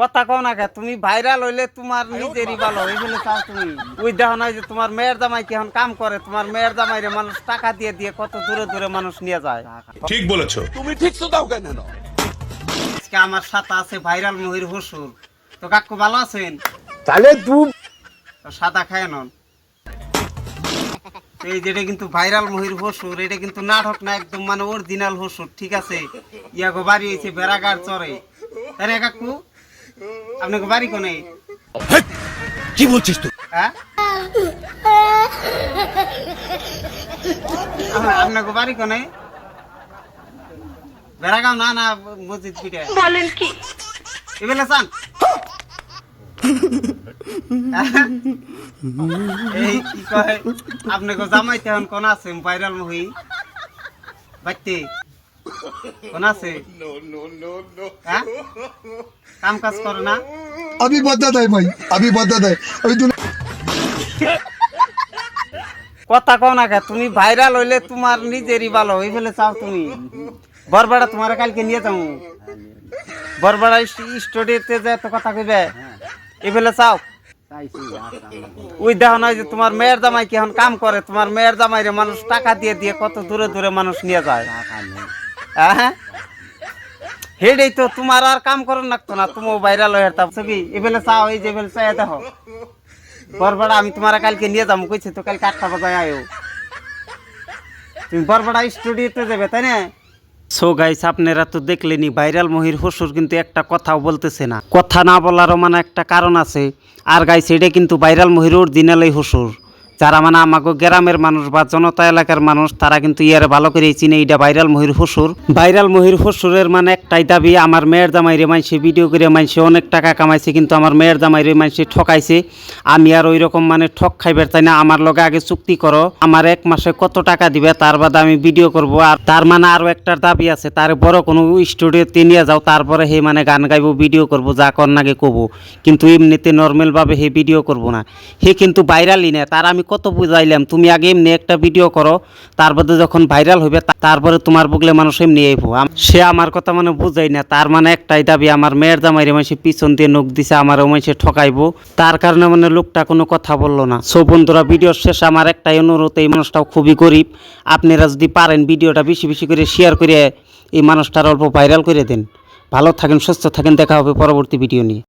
কথা কও না কে তুমি ভাইরাল হইলে তোমার নিজেরই ভালো এই বলে চাও তুমি ওই দেখো না যে তোমার মেয়ের জামাই কি এখন কাম করে তোমার মেয়ের জামাইরে মানুষ টাকা দিয়ে দিয়ে কত দূরে দূরে মানুষ নিয়ে যায় ঠিক বলেছো তুমি ঠিক তো দাও কেন আজকে আমার সাথে আছে ভাইরাল মহির হুসুর তো কাকু ভালো আছেন তাহলে তুই সাদা খায় নন এই যেটা কিন্তু ভাইরাল মহির হুসুর এটা কিন্তু নাটক না একদম মানে অরিজিনাল হুসুর ঠিক আছে ইয়াগো বাড়ি হয়েছে বেড়াগার চরে তাই না কাকু আপনাকে বাড়ি কোনে কি বলছিস তুই হ্যাঁ আপনাকে বাড়ি কোনে বেড়াগাঁও না না মসজিদ পিঠে বলেন কি এবেলে চান এই কি কয় আপনাকে জামাইতে এখন কোন আছে ভাইরাল মহি বাইতে কোন আছে হ্যাঁ কাম কাজ করে না अभी बता दे भाई अभी बता दे अभी तूने কথা কও না কে তুমি ভাইরাল হইলে তোমার নিজেরই ভালো এই ফেলে চাও তুমি বরবাড়া তোমার কালকে নিয়ে যাও বরবাড়া স্টুডিওতে যে এত কথা কইবে এই ফেলে চাও ওই দেখো না যে তোমার মেয়ের জামাই কি এখন কাম করে তোমার মেয়ের জামাইরে মানুষ টাকা দিয়ে দিয়ে কত দূরে দূরে মানুষ নিয়ে যায় হ্যাঁ হেডেই তো তোমার আর কাম করেন লাগতো না তুমিও ভাইরাল হয়ে যেতাম কি এবেলে চাও এই যে এবেলে চাই দেখো বরবাড়া আমি তোমার কালকে নিয়ে যাবো কইছি তো কালকে 8টা বাজায় আয়ো তুমি বরবাড়া স্টুডিওতে যাবে তাই না সো গাইস আপনারা তো দেখলেনি ভাইরাল মহির হুসুর কিন্তু একটা কথাও বলতেছে না কথা না বলারও মানে একটা কারণ আছে আর গাইস এটা কিন্তু ভাইরাল মহির অরিজিনালই হুসুর যারা মানে আমাকে গ্রামের মানুষ বা জনতা এলাকার মানুষ তারা কিন্তু ইয়ারে ভালো করে চিনে এটা ভাইরাল মহির হুসুর ভাইরাল মহির হুসুরের মানে একটাই দাবি আমার মেয়ের জামাইরে মানছে ভিডিও করে মানছে অনেক টাকা কামাইছে কিন্তু আমার মেয়ের জামাইরে মানছে ঠকাইছে আমি আর ওই রকম মানে ঠক খাইবার চাই না আমার লগে আগে চুক্তি করো আমার 1 মাসে কত টাকা দিবে তার বাদে আমি ভিডিও করব আর তার মানে আরো একটা দাবি আছে তার বড় কোনো স্টুডিওতে নিয়ে যাও তারপরে হে মানে গান গাইবো ভিডিও করব যা কর নাগে কব কিন্তু এমনিতে নর্মাল ভাবে হে ভিডিও করব না হে কিন্তু ভাইরালই না তার আমি কত বুঝাইলাম তুমি আগে এমনি একটা ভিডিও করো তারপরে যখন ভাইরাল হবে তারপরে তোমার বুকলে মানুষ এমনি আইবো সে আমার কথা মানে বুঝাই না তার মানে একটাই দাবি আমার মেয়ের জামাইরে মাসে পিছন দিয়ে নখ দিছে আমার মাসে ঠকাইবো তার কারণে মানে লোকটা কোনো কথা বললো না সো বন্ধুরা ভিডিওর শেষে আমার একটাই অনুরোধ এই মানুষটাও খুবই গরিব আপনারা যদি পারেন ভিডিওটা বেশি বেশি করে শেয়ার করে এই মানুষটার অল্প ভাইরাল করে দেন ভালো থাকেন সুস্থ থাকেন দেখা হবে পরবর্তী ভিডিও নিয়ে।